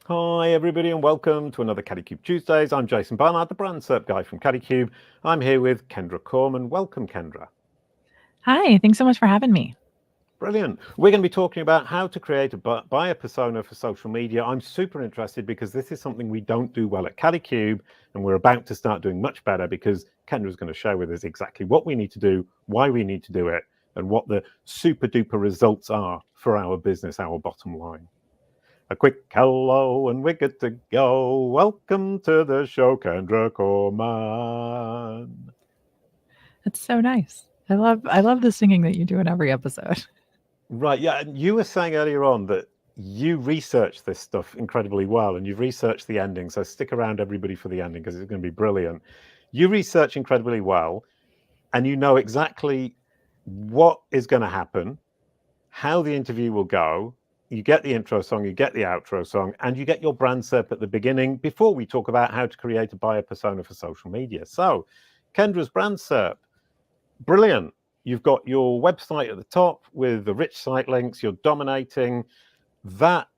Hi everybody and welcome to another Kalicube Tuesdays. I'm Jason Barnard, the brand SERP guy from Kalicube. I'm here with Kendra Corman. Welcome, Kendra. Hi, thanks so much for having me. Brilliant. We're going to be talking about how to create a buyer persona for social media. I'm super interested because this is something we don't do well at Kalicube, and we're about to start doing much better because Kendra's going to share with us exactly what we need to do, why we need to do it, and what the super duper results are for our business, our bottom line. A quick hello and we're good to go. Welcome to the show, Kendra Corman. That's so nice. I love the singing that you do in every episode. Right, yeah, and you were saying earlier on that you research this stuff incredibly well and you've researched the ending, so stick around everybody for the ending because it's going to be brilliant. You research incredibly well and you know exactly what is going to happen, how the interview will go. You get the intro song, you get the outro song, and you get your brand SERP at the beginning before we talk about how to create a buyer persona for social media. So, Kendra's brand SERP, brilliant. You've got your website at the top with the rich site links, you're dominating. That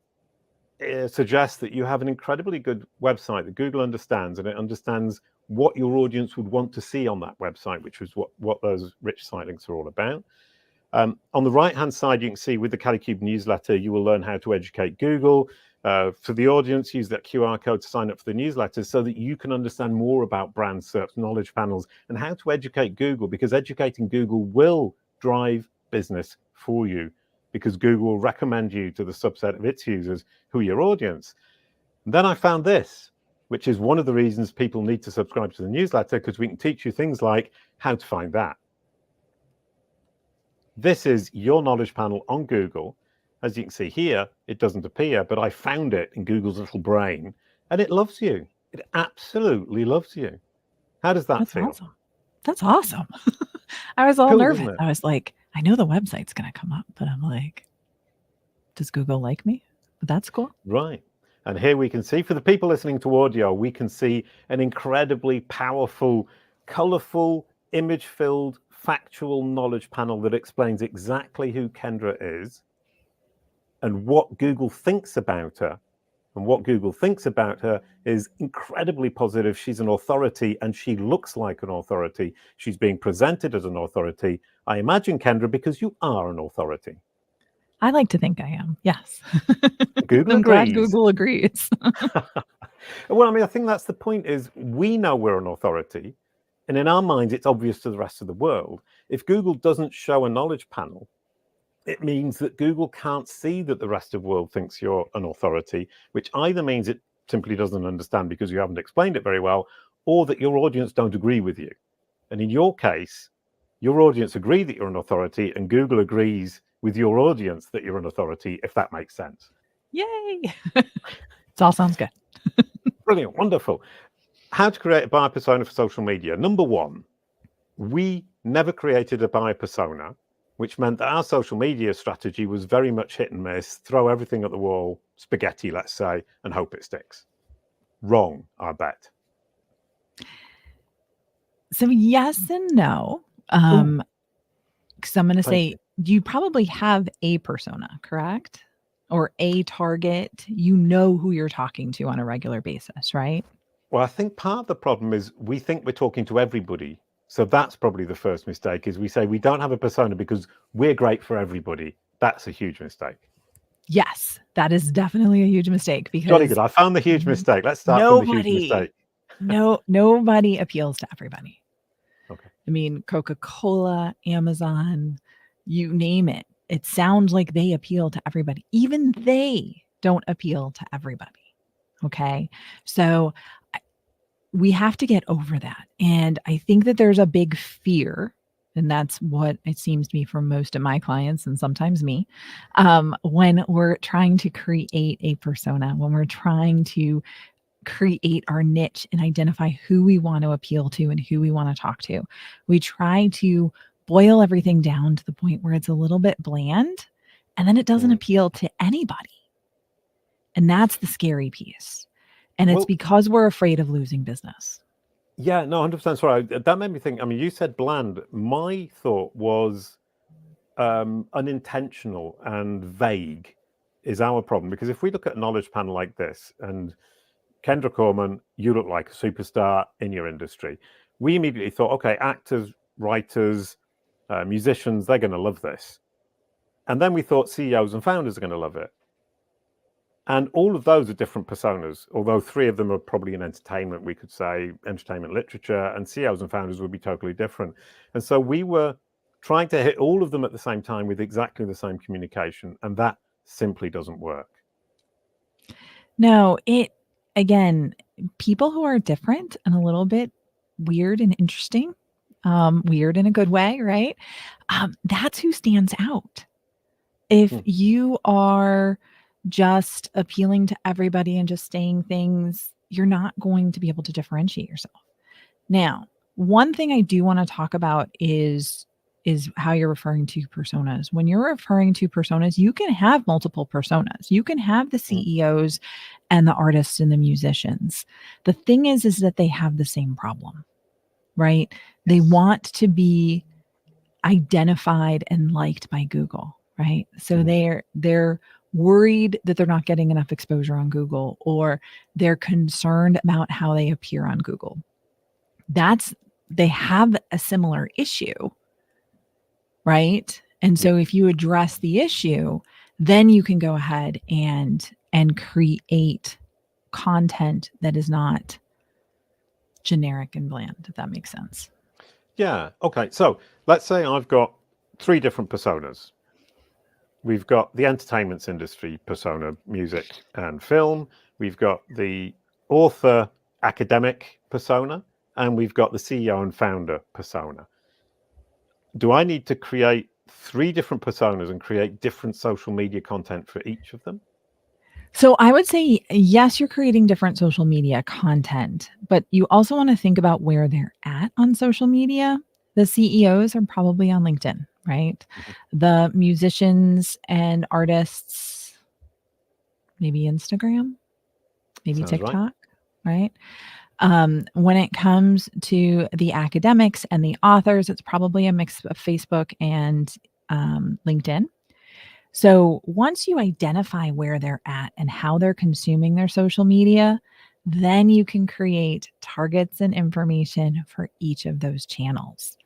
suggests that you have an incredibly good website that Google understands, and it understands what your audience would want to see on that website, which is what those rich site links are all about. On the right-hand side, you can see with the Kalicube newsletter, you will learn how to educate Google. For the audience, use that QR code to sign up for the newsletter so that you can understand more about brand SERPs, knowledge panels, and how to educate Google, because educating Google will drive business for you, because Google will recommend you to the subset of its users who are your audience. And then I found this, which is one of the reasons people need to subscribe to the newsletter, because we can teach you things like how to find that. This is your knowledge panel on Google. As you can see here, it doesn't appear, but I found it in Google's little brain, and it loves you. It absolutely loves you. How does that That's feel? awesome. That's awesome. I was all Cool, nervous. isn't it? I was like, I know the website's going to come up, but I'm like, does Google like me? But that's cool. Right. And here we can see, for the people listening to audio, we can see an incredibly powerful, colorful, image-filled, factual knowledge panel that explains exactly who Kendra is and what Google thinks about her. And what Google thinks about her is incredibly positive. She's an authority and she looks like an authority. She's being presented as an authority. I imagine, Kendra, because you are an authority. I like to think I am. Yes. Google I'm glad agrees. Google agrees. Well, I mean, I think that's the point, is we know we're an authority. And in our minds, it's obvious to the rest of the world. If Google doesn't show a knowledge panel, it means that Google can't see that the rest of the world thinks you're an authority, which either means it simply doesn't understand because you haven't explained it very well, or that your audience don't agree with you. And in your case, your audience agree that you're an authority and Google agrees with your audience that you're an authority, if that makes sense. Yay. It all sounds good. Brilliant, wonderful. How to create a buyer persona for social media. Number one, we never created a buyer persona, which meant that our social media strategy was very much hit and miss, throw everything at the wall, spaghetti, let's say, and hope it sticks. Wrong, I bet. So, yes and no. Because I'm going to say, you probably have a persona, correct? Or a target. You know who you're talking to on a regular basis, right? Well, I think part of the problem is we think we're talking to everybody. So that's probably the first mistake, is we say we don't have a persona because we're great for everybody. That's a huge mistake. Yes, that is definitely a huge mistake, because Jolly good. I found the huge mistake. Let's start from the huge mistake. Nobody appeals to everybody. Okay. I mean, Coca-Cola, Amazon, you name it. It sounds like they appeal to everybody. Even they don't appeal to everybody. Okay. So we have to get over that. And I think that there's a big fear, and that's what it seems to be for most of my clients and sometimes me, when we're trying to create a persona, when we're trying to create our niche and identify who we want to appeal to and who we want to talk to. We try to boil everything down to the point where it's a little bit bland, and then it doesn't appeal to anybody. And that's the scary piece. And it's because we're afraid of losing business. Yeah, no, 100% sorry. That made me think, I mean, you said bland. My thought was unintentional and vague. is our problem. Because if we look at a knowledge panel like this, and Kendra Corman, you look like a superstar in your industry, we immediately thought, okay, actors, writers, musicians, they're going to love this. And then we thought CEOs and founders are going to love it. And all of those are different personas, although 3 of them are probably in entertainment, we could say entertainment literature, and CEOs and founders would be totally different. And so we were trying to hit all of them at the same time with exactly the same communication, and that simply doesn't work. No, again, people who are different and a little bit weird and interesting, weird in a good way, right? That's who stands out. If you are just appealing to everybody and just saying things, you're not going to be able to differentiate yourself. Now, one thing I do want to talk about is how you're referring to personas. When you're referring to personas, you can have multiple personas. You can have the CEOs and the artists and the musicians. The thing is that they have the same problem, right? They want to be identified and liked by Google, right? So they're worried that they're not getting enough exposure on Google, or they're concerned about how they appear on Google. They have a similar issue, right? And so if you address the issue, then you can go ahead and create content that is not generic and bland, if that makes sense. Yeah. Okay. So let's say I've got 3 different personas. We've got the entertainment industry persona, music and film. We've got the author academic persona, and we've got the CEO and founder persona. Do I need to create 3 different personas and create different social media content for each of them? So I would say, yes, you're creating different social media content, but you also want to think about where they're at on social media. The CEOs are probably on LinkedIn, right? The musicians and artists, maybe Instagram, maybe Sounds TikTok, right? When it comes to the academics and the authors, it's probably a mix of Facebook and LinkedIn. So once you identify where they're at and how they're consuming their social media, then you can create targets and information for each of those channels.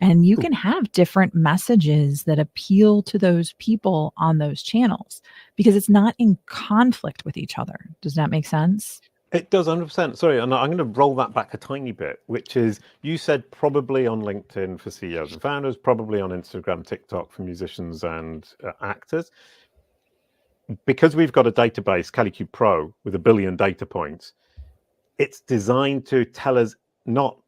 And you can have different messages that appeal to those people on those channels because it's not in conflict with each other. Does that make sense? It does, 100%. Sorry, and I'm going to roll that back a tiny bit, which is you said probably on LinkedIn for CEOs and founders, probably on Instagram, TikTok for musicians and actors. Because we've got a database, Kalicube Pro, with 1 billion data points, it's designed to tell us not,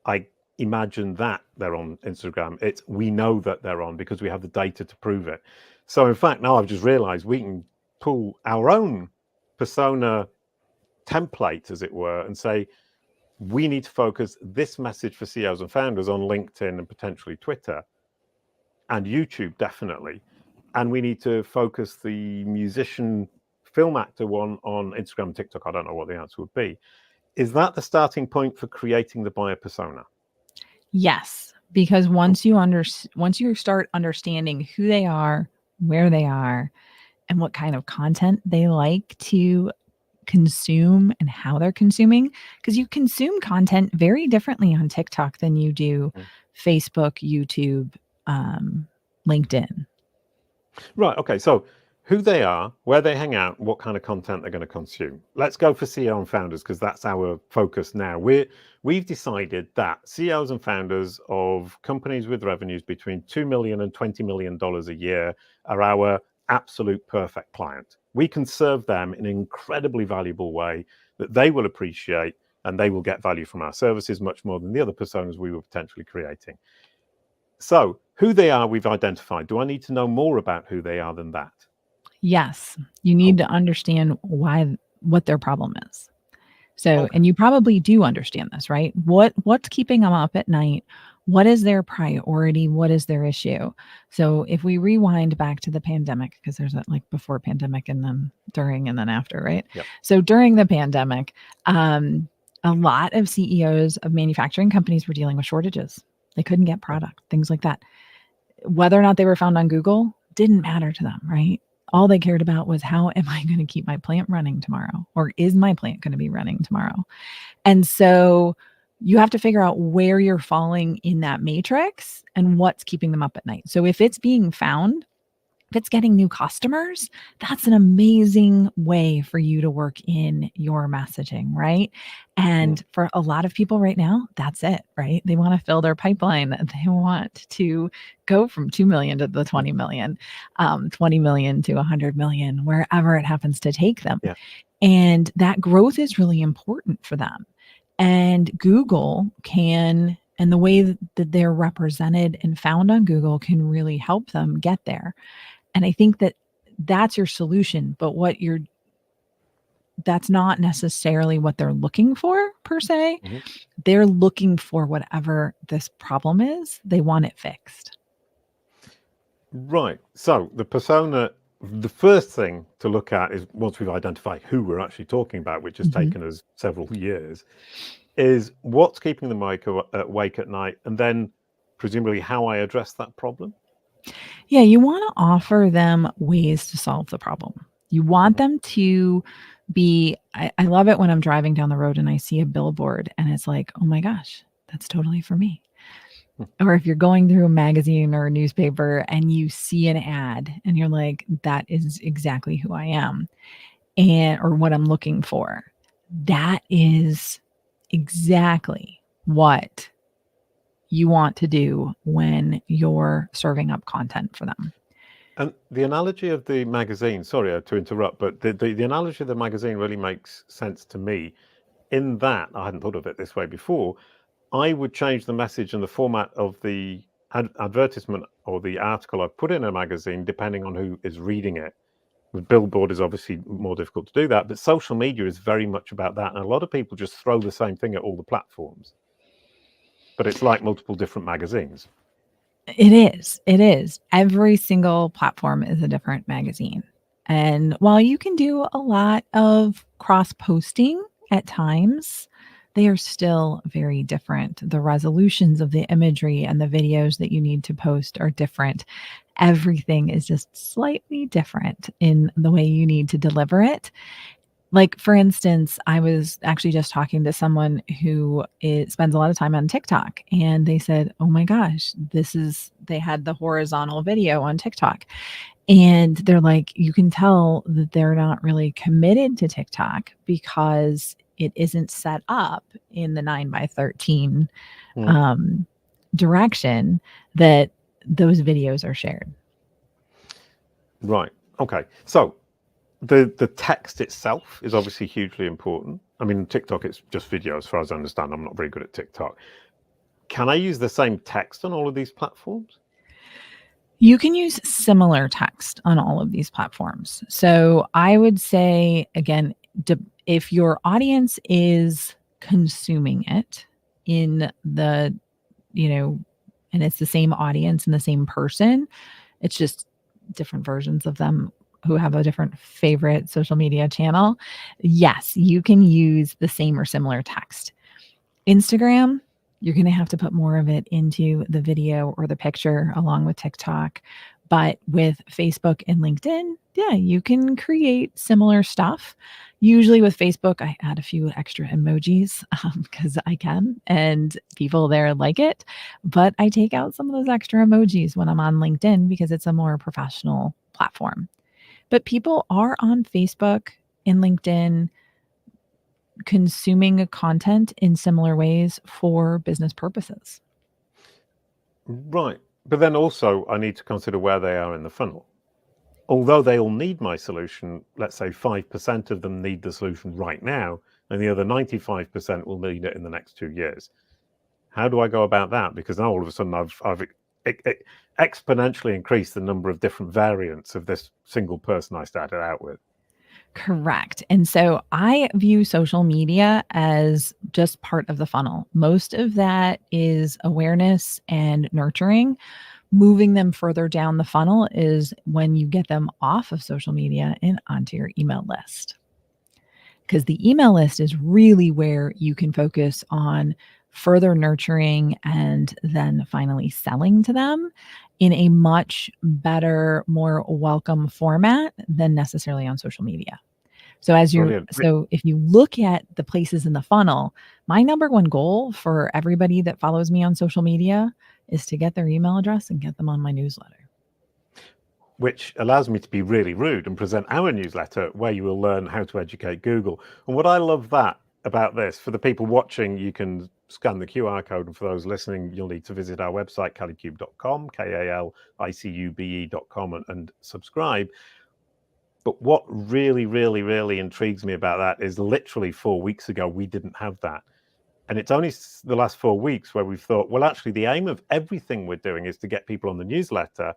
I imagine that they're on Instagram. It's we know that they're on because we have the data to prove it. So in fact, now I've just realized we can pull our own persona template, as it were, and say, we need to focus this message for CEOs and founders on LinkedIn and potentially Twitter and YouTube, definitely. And we need to focus the musician film actor one on Instagram and TikTok. I don't know what the answer would be. Is that the starting point for creating the buyer persona? Yes, because once you start understanding who they are, where they are, and what kind of content they like to consume and how they're consuming, because you consume content very differently on TikTok than you do Facebook, YouTube, LinkedIn. Right. Okay. So who they are, where they hang out, what kind of content they're going to consume. Let's go for CEO and founders because that's our focus now. We've decided that CEOs and founders of companies with revenues between $2 million and $20 million a year are our absolute perfect client. We can serve them in an incredibly valuable way that they will appreciate, and they will get value from our services much more than the other personas we were potentially creating. So who they are, we've identified. Do I need to know more about who they are than that? Yes, you need to understand what their problem is. So, and you probably do understand this, right? What's keeping them up at night? What is their priority? What is their issue? So if we rewind back to the pandemic, because there's that like before pandemic and then during and then after, right? Yep. So during the pandemic, a lot of CEOs of manufacturing companies were dealing with shortages. They couldn't get product, things like that. Whether or not they were found on Google didn't matter to them, right? All they cared about was, how am I going to keep my plant running tomorrow? Or is my plant going to be running tomorrow? And so you have to figure out where you're falling in that matrix and what's keeping them up at night. So if it's being found, if it's getting new customers, that's an amazing way for you to work in your messaging, right? And for a lot of people right now, that's it, right? They want to fill their pipeline. They want to go from 2 million to the 20 million, 20 million to 100 million, wherever it happens to take them. Yeah. And that growth is really important for them. And Google can, and the way that they're represented and found on Google can really help them get there. And I think that that's your solution, but that's not necessarily what they're looking for per se. Mm-hmm. They're looking for whatever this problem is. They want it fixed. Right. So the persona, the first thing to look at is, once we've identified who we're actually talking about, which has taken us several years, is what's keeping them awake at night, and then presumably how I address that problem. Yeah, you want to offer them ways to solve the problem. You want them to be, I love it when I'm driving down the road and I see a billboard and it's like, oh my gosh, that's totally for me. Or if you're going through a magazine or a newspaper and you see an ad and you're like, that is exactly who I am, or what I'm looking for. That is exactly what you want to do when you're serving up content for them. And the analogy of the magazine, sorry to interrupt, but the analogy of the magazine really makes sense to me, in that I hadn't thought of it this way before. I would change the message and the format of the advertisement or the article I put in a magazine depending on who is reading it. With billboard is obviously more difficult to do that, but social media is very much about that. And a lot of people just throw the same thing at all the platforms. But it's like multiple different magazines. It is. It is. Every single platform is a different magazine. And while you can do a lot of cross-posting at times, they are still very different. The resolutions of the imagery and the videos that you need to post are different. Everything is just slightly different in the way you need to deliver it. Like, for instance, I was actually just talking to someone who spends a lot of time on TikTok, and they said, oh my gosh, they had the horizontal video on TikTok. And they're like, you can tell that they're not really committed to TikTok because it isn't set up in the 9x13 direction that those videos are shared. Right. Okay. So the text itself is obviously hugely important. I mean, TikTok, it's just video as far as I understand. I'm not very good at TikTok. Can I use the same text on all of these platforms? You can use similar text on all of these platforms. So I would say, again, if your audience is consuming it in the, and it's the same audience and the same person, it's just different versions of them who have a different favorite social media channel. Yes, you can use the same or similar text. Instagram, you're going to have to put more of it into the video or the picture along with TikTok. But with Facebook and LinkedIn, yeah, you can create similar stuff. Usually with Facebook, I add a few extra emojis because I can, and people there like it. But I take out some of those extra emojis when I'm on LinkedIn because it's a more professional platform. But people are on Facebook and LinkedIn consuming content in similar ways for business purposes. Right. But then also I need to consider where they are in the funnel. Although they all need my solution, let's say 5% of them need the solution right now, and the other 95% will need it in the next 2 years. How do I go about that? Because now all of a sudden I've exponentially increased the number of different variants of this single person I started out with. Correct. And so I view social media as just part of the funnel. Most of that is awareness and nurturing. Moving them further down the funnel is when you get them off of social media and onto your email list. Because the email list is really where you can focus on further nurturing and then finally selling to them. in a much better, more welcome format than necessarily on social media. So Brilliant. if you look at the places in the funnel, my number one goal for everybody that follows me on social media is to get their email address and get them on my newsletter. Which allows me to be really rude and present our newsletter where you will learn how to educate Google. And what I love about this, for the people watching, you can scan the QR code, and for those listening, you'll need to visit our website, kalicube.com, KALICUBE.com, and subscribe. But what really, really, really intrigues me about that is literally 4 weeks ago, we didn't have that. And it's only the last 4 weeks where we've thought, well, actually, the aim of everything we're doing is to get people on the newsletter,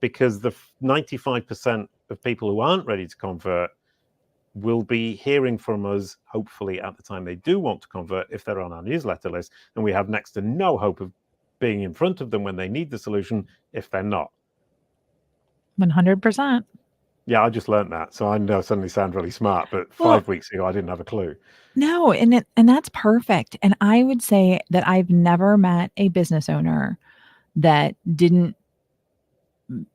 because the 95% of people who aren't ready to convert will be hearing from us, hopefully, at the time they do want to convert, if they're on our newsletter list. And we have next to no hope of being in front of them when they need the solution if they're not. 100%. Yeah, I just learned that. So I know I suddenly sound really smart, but 5 weeks ago, I didn't have a clue. No, and that's perfect. And I would say that I've never met a business owner that didn't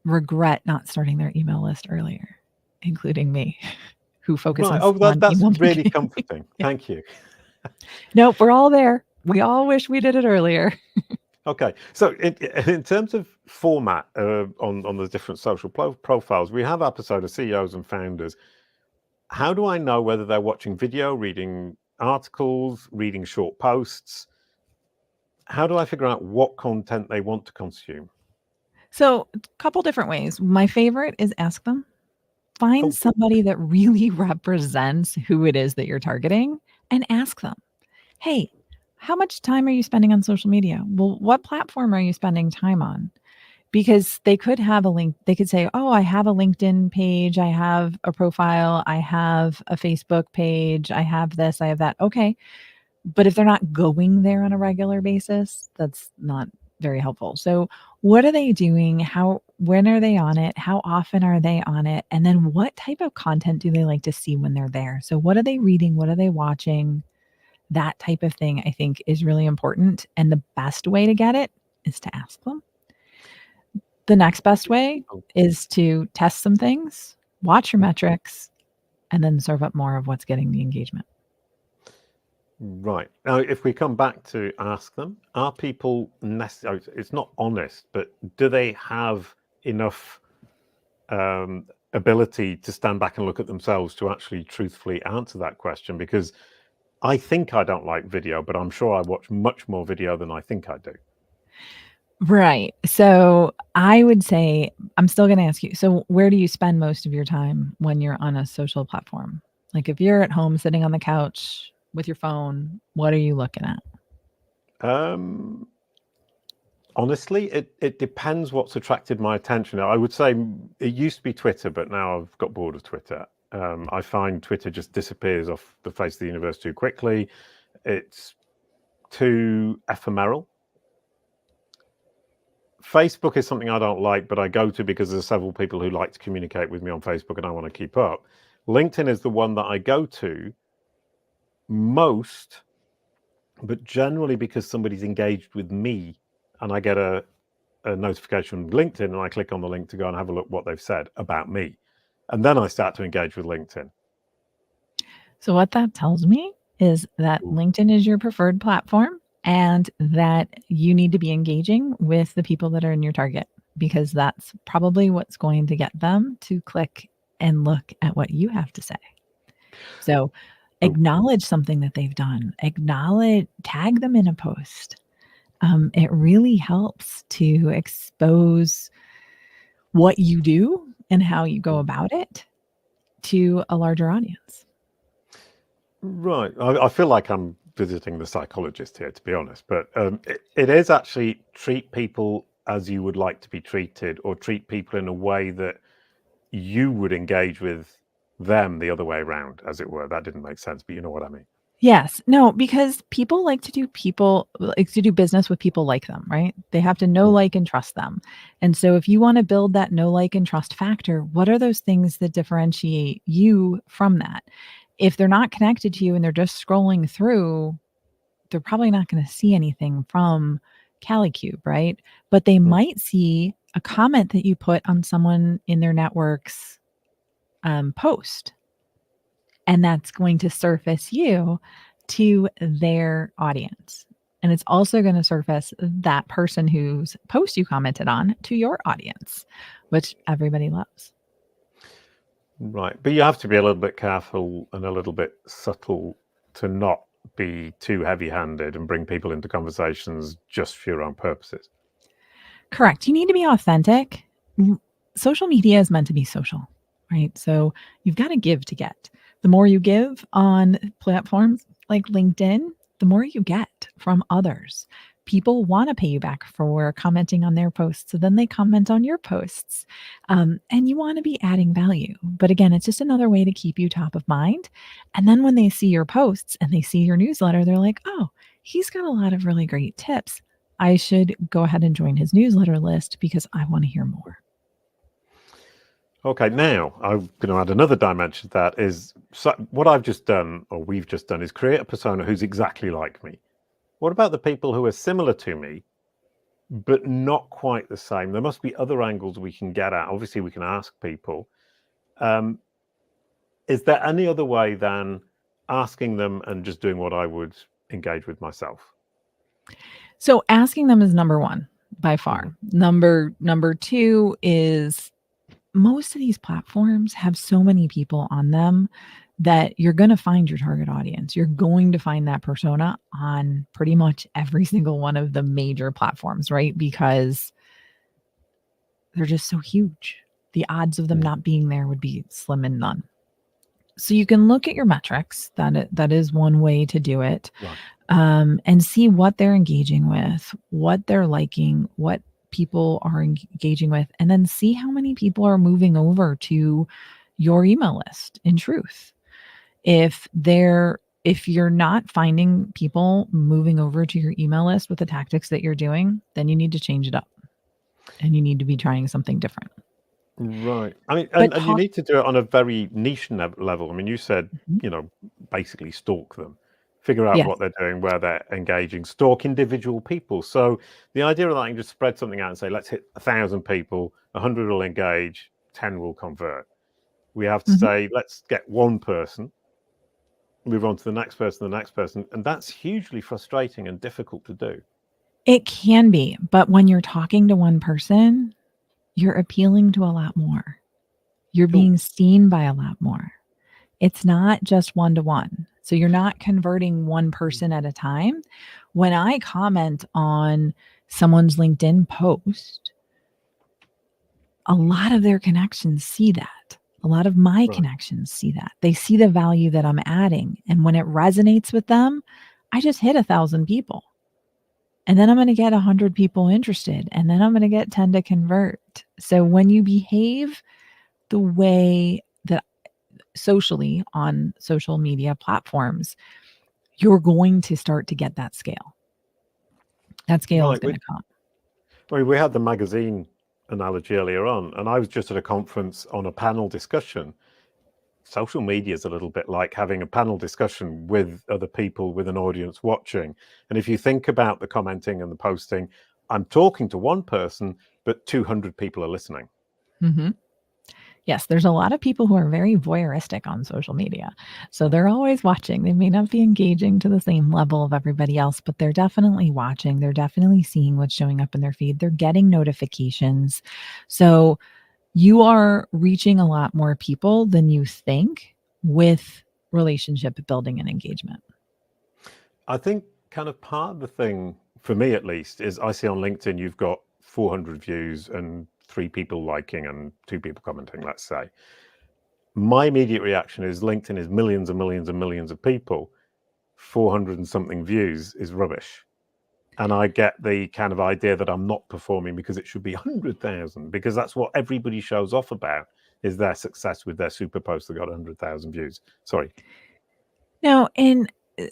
regret not starting their email list earlier, including me, who focuses on that's email really marketing. comforting. Thank you. Nope, we're all there. We all wish we did it earlier. Okay, so in terms of format on the different social profiles, we have episode of CEOs and founders. How do I know whether they're watching video, reading articles, reading short posts? How do I figure out what content they want to consume? So a couple different ways. My favorite is ask them. Find somebody that really represents who it is that you're targeting and ask them, hey, how much time are you spending on social media? Well, what platform are you spending time on? Because they could have a link. They could say, oh, I have a LinkedIn page. I have a profile. I have a Facebook page. I have this. I have that. Okay. But if they're not going there on a regular basis, that's not very helpful. So what are they doing? When are they on it? How often are they on it? And then what type of content do they like to see when they're there? So what are they reading? What are they watching? That type of thing, I think, is really important. And the best way to get it is to ask them. The next best way is to test some things, watch your metrics, and then serve up more of what's getting the engagement. Right. Now, if we come back to ask them, are people necessarily, it's not honest, but do they have enough ability to stand back and look at themselves to actually truthfully answer that question? Because I think I don't like video, but I'm sure I watch much more video than I think I do. Right. So I would say, I'm still going to ask you, so where do you spend most of your time when you're on a social platform? Like if you're at home sitting on the couch with your phone, what are you looking at? Honestly, it depends what's attracted my attention. I would say it used to be Twitter, but now I've got bored of Twitter. I find Twitter just disappears off the face of the universe too quickly. It's too ephemeral. Facebook is something I don't like, but I go to because there's several people who like to communicate with me on Facebook and I want to keep up. LinkedIn is the one that I go to most, but generally because somebody's engaged with me and I get a notification from LinkedIn and I click on the link to go and have a look what they've said about me. And then I start to engage with LinkedIn. So what that tells me is that LinkedIn is your preferred platform and that you need to be engaging with the people that are in your target, because that's probably what's going to get them to click and look at what you have to say. So acknowledge something that they've done, tag them in a post. It really helps to expose what you do and how you go about it to a larger audience. Right. I feel like I'm visiting the psychologist here, to be honest, but it is actually treat people as you would like to be treated, or treat people in a way that you would engage with them the other way around, as it were. That didn't make sense, but you know what I mean. Yes. No, because people like to do business with people like them, right? They have to know, like, and trust them. And so if you want to build that know, like, and trust factor, what are those things that differentiate you from that? If they're not connected to you and they're just scrolling through, they're probably not going to see anything from Kalicube, right? But they might see a comment that you put on someone in their network's post, and that's going to surface you to their audience. And it's also going to surface that person whose post you commented on to your audience, which everybody loves. Right. But you have to be a little bit careful and a little bit subtle to not be too heavy-handed and bring people into conversations just for your own purposes. Correct. You need to be authentic. Social media is meant to be social, right? So you've got to give to get. The more you give on platforms like LinkedIn, the more you get from others. People want to pay you back for commenting on their posts. So then they comment on your posts. And you want to be adding value. But again, it's just another way to keep you top of mind. And then when they see your posts and they see your newsletter, they're like, oh, he's got a lot of really great tips. I should go ahead and join his newsletter list because I want to hear more. Okay, now I'm going to add another dimension to that is what I've just done, or we've just done, is create a persona who's exactly like me. What about the people who are similar to me, but not quite the same? There must be other angles we can get at. Obviously, we can ask people. Is there any other way than asking them and just doing what I would engage with myself? So asking them is number one by far. Number two is most of these platforms have so many people on them that you're going to find your target audience. You're going to find that persona on pretty much every single one of the major platforms, right? Because they're just so huge. The odds of them not being there would be slim and none. So you can look at your metrics. That is one way to do it. Right. And see what they're engaging with, what they're liking, what people are engaging with, and then see how many people are moving over to your email list in truth. If you're not finding people moving over to your email list with the tactics that you're doing, then you need to change it up and you need to be trying something different. Right. I mean, and you need to do it on a very niche level. I mean, you said, basically stalk them. Figure out what they're doing, where they're engaging, stalk individual people. So the idea of that, you can just spread something out and say, let's hit 1,000 people, 100 will engage, 10 will convert. We have to say, let's get one person, move on to the next person. And that's hugely frustrating and difficult to do. It can be. But when you're talking to one person, you're appealing to a lot more. You're being seen by a lot more. It's not just one-to-one. So you're not converting one person at a time. When I comment on someone's LinkedIn post, a lot of their connections see that. A lot of my connections see that. They see the value that I'm adding. And when it resonates with them, I just hit 1,000 people. And then I'm going to get 100 people interested. And then I'm going to get 10 to convert. So when you behave the way that socially on social media platforms, you're going to start to get that scale. That scale is going to come. We had the magazine analogy earlier on, and I was just at a conference on a panel discussion. Social media is a little bit like having a panel discussion with other people with an audience watching. And if you think about the commenting and the posting, I'm talking to one person, but 200 people are listening. Mm-hmm. Yes, there's a lot of people who are very voyeuristic on social media. So they're always watching. They may not be engaging to the same level of everybody else, but they're definitely watching. They're definitely seeing what's showing up in their feed. They're getting notifications. So you are reaching a lot more people than you think with relationship building and engagement. I think kind of part of the thing, for me at least, is I see on LinkedIn you've got 400 views and 3 people liking and 2 people commenting, let's say. My immediate reaction is LinkedIn is millions and millions and millions of people. 400 and something views is rubbish. And I get the kind of idea that I'm not performing because it should be 100,000, because that's what everybody shows off about, is their success with their super post that got 100,000 views. Sorry. Now, in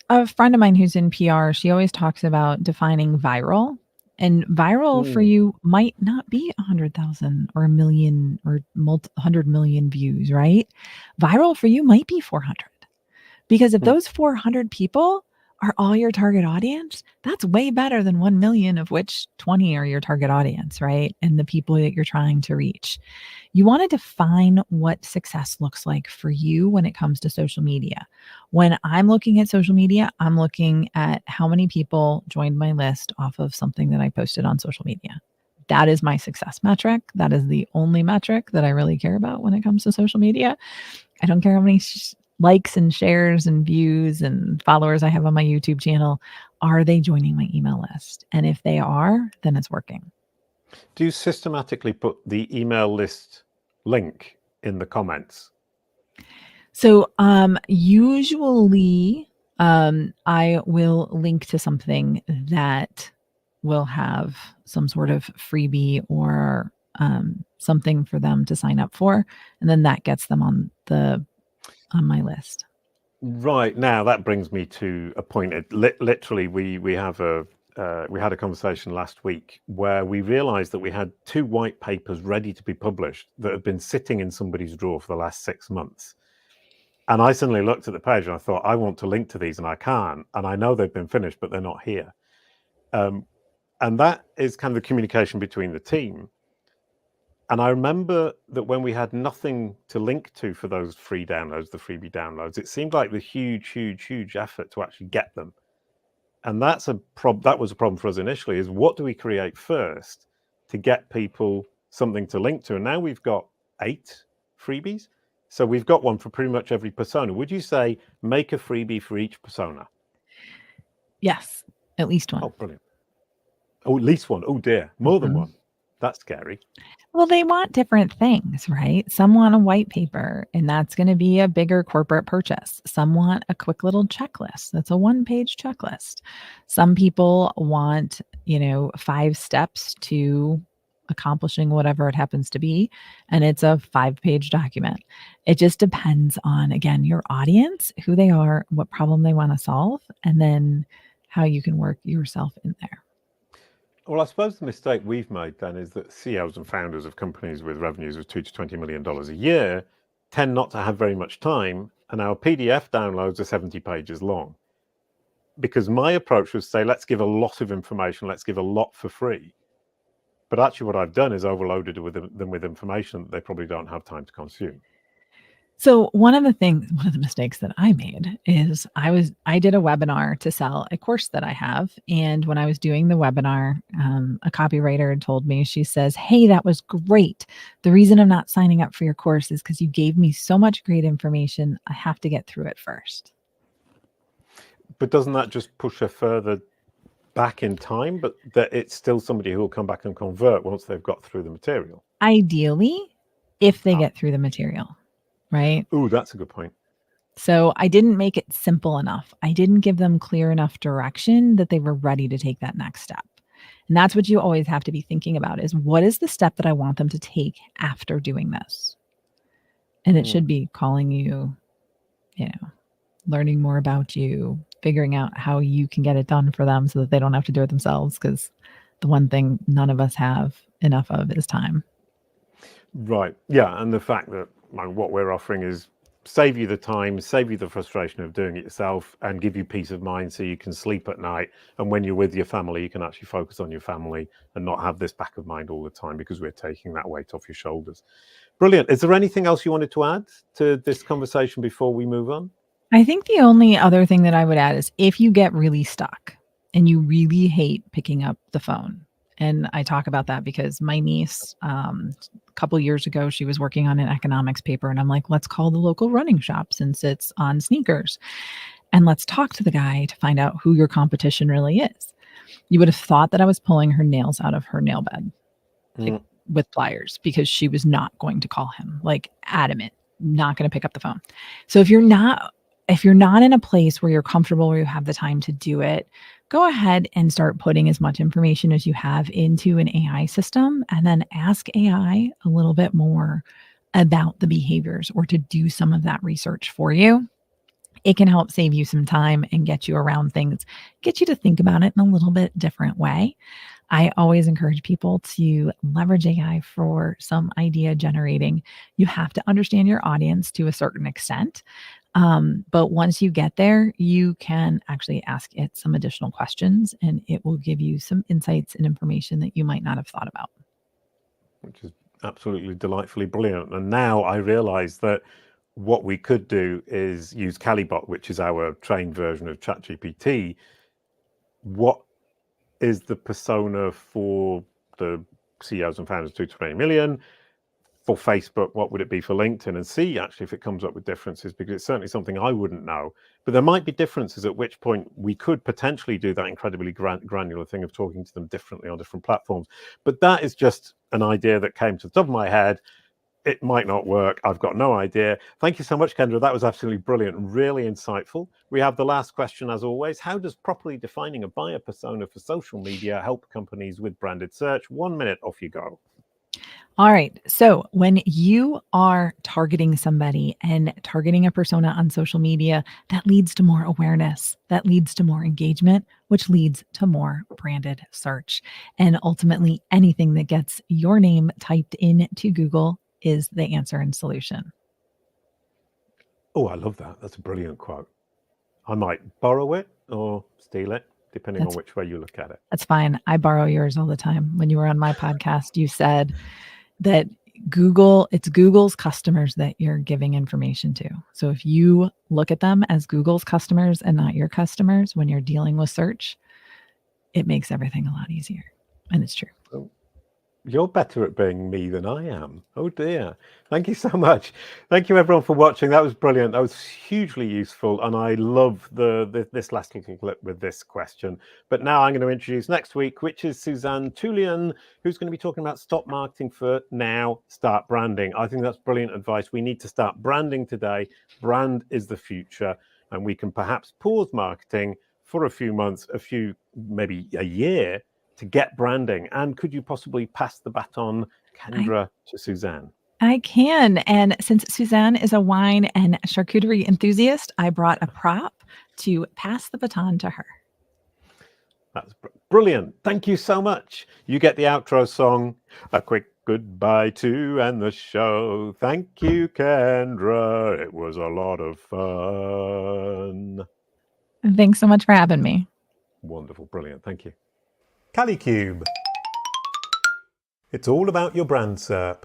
a friend of mine who's in PR, she always talks about defining viral. And viral for you might not be 100,000 or 1 million or 100 million views, right? Viral for you might be 400. Because if those 400 people are all your target audience, that's way better than 1 million, of which 20 are your target audience, right? And the people that you're trying to reach. You want to define what success looks like for you when it comes to social media. When I'm looking at social media, I'm looking at how many people joined my list off of something that I posted on social media. That is my success metric. That is the only metric that I really care about when it comes to social media. I don't care how many likes and shares and views and followers I have on my YouTube channel. Are they joining my email list? And if they are, then it's working. Do you systematically put the email list link in the comments? So usually I will link to something that will have some sort of freebie or something for them to sign up for. And then that gets them on my list. Right. Now that brings me to a point. Literally, we had a conversation last week where we realized that we had 2 white papers ready to be published that had been sitting in somebody's drawer for the last 6 months. And I suddenly looked at the page and I thought, I want to link to these and I can't. And I know they've been finished, but they're not here. And that is kind of the communication between the team. And I remember that when we had nothing to link to for those free downloads, the freebie downloads, it seemed like the huge effort to actually get them. And that was a problem for us initially, is what do we create first to get people something to link to? And now we've got 8 freebies. So we've got one for pretty much every persona. Would you say make a freebie for each persona? Yes, at least one. Oh, brilliant. Oh, at least one. Oh dear, more than one. That's scary. Well, they want different things, right? Some want a white paper, and that's going to be a bigger corporate purchase. Some want a quick little checklist. That's a 1-page checklist. Some people want, 5 steps to accomplishing whatever it happens to be, and it's a 5-page document. It just depends on, again, your audience, who they are, what problem they want to solve, and then how you can work yourself in there. Well, I suppose the mistake we've made then is that CEOs and founders of companies with revenues of $2 to $20 million a year tend not to have very much time, and our PDF downloads are 70 pages long. Because my approach was to say, let's give a lot of information, let's give a lot for free. But actually what I've done is overloaded them with information that they probably don't have time to consume. So one of the mistakes that I made is I did a webinar to sell a course that I have. And when I was doing the webinar, a copywriter told me, she says, "Hey, that was great. The reason I'm not signing up for your course is because you gave me so much great information. I have to get through it first." But doesn't that just push her further back in time? But that it's still somebody who will come back and convert once they've got through the material. Ideally, if they get through the material. Right? Ooh, that's a good point. So I didn't make it simple enough. I didn't give them clear enough direction that they were ready to take that next step. And that's what you always have to be thinking about, is what is the step that I want them to take after doing this? And it should be calling you, learning more about you, figuring out how you can get it done for them so that they don't have to do it themselves. Because the one thing none of us have enough of is time. Right. Yeah. And the fact that what we're offering is save you the time, save you the frustration of doing it yourself, and give you peace of mind so you can sleep at night. And when you're with your family, you can actually focus on your family and not have this back of mind all the time, because we're taking that weight off your shoulders. Brilliant. Is there anything else you wanted to add to this conversation before we move on? I think the only other thing that I would add is if you get really stuck and you really hate picking up the phone. And I talk about that because my niece, a couple of years ago, she was working on an economics paper, and I'm like, let's call the local running shop since it's on sneakers, and let's talk to the guy to find out who your competition really is. You would have thought that I was pulling her nails out of her nail bed with pliers, because she was not going to call him, like adamant, not going to pick up the phone. So if you're not in a place where you're comfortable, where you have the time to do it, go ahead and start putting as much information as you have into an AI system, and then ask AI a little bit more about the behaviors, or to do some of that research for you. It can help save you some time and get you around things, get you to think about it in a little bit different way. I always encourage people to leverage AI for some idea generating. You have to understand your audience to a certain extent. But once you get there, you can actually ask it some additional questions, and it will give you some insights and information that you might not have thought about. Which is absolutely delightfully brilliant. And now I realize that what we could do is use Calibot, which is our trained version of ChatGPT. What is the persona for the CEOs and founders 2 to 20 million? For Facebook, what would it be for LinkedIn? And see actually if it comes up with differences, because it's certainly something I wouldn't know. But there might be differences, at which point we could potentially do that incredibly granular thing of talking to them differently on different platforms. But that is just an idea that came to the top of my head. It might not work. I've got no idea. Thank you so much, Kendra. That was absolutely brilliant and really insightful. We have the last question, as always. How does properly defining a buyer persona for social media help companies with branded search? 1 minute, off you go. All right. So when you are targeting somebody and targeting a persona on social media, that leads to more awareness, that leads to more engagement, which leads to more branded search. And ultimately, anything that gets your name typed into Google is the answer and solution. Oh, I love that. That's a brilliant quote. I might borrow it or steal it, depending on which way you look at it. That's fine. I borrow yours all the time. When you were on my podcast, you said that it's Google's customers that you're giving information to. So if you look at them as Google's customers and not your customers when you're dealing with search, it makes everything a lot easier. And it's true. Oh, you're better at being me than I am. Oh dear. Thank you so much. Thank you everyone for watching. That was brilliant. That was hugely useful. And I love this last little clip with this question. But now I'm going to introduce next week, which is Suzanne Tullian, who's going to be talking about stop marketing for now, start branding. I think that's brilliant advice. We need to start branding today. Brand is the future. And we can perhaps pause marketing for a few months, maybe a year, to get branding. And could you possibly pass the baton, Kendra, to Suzanne? I can. And since Suzanne is a wine and charcuterie enthusiast, I brought a prop to pass the baton to her. That's brilliant. Thank you so much. You get the outro song. A quick goodbye to end the show. Thank you, Kendra. It was a lot of fun. Thanks so much for having me. Wonderful. Brilliant. Thank you. Kalicube. It's all about your brand SERP.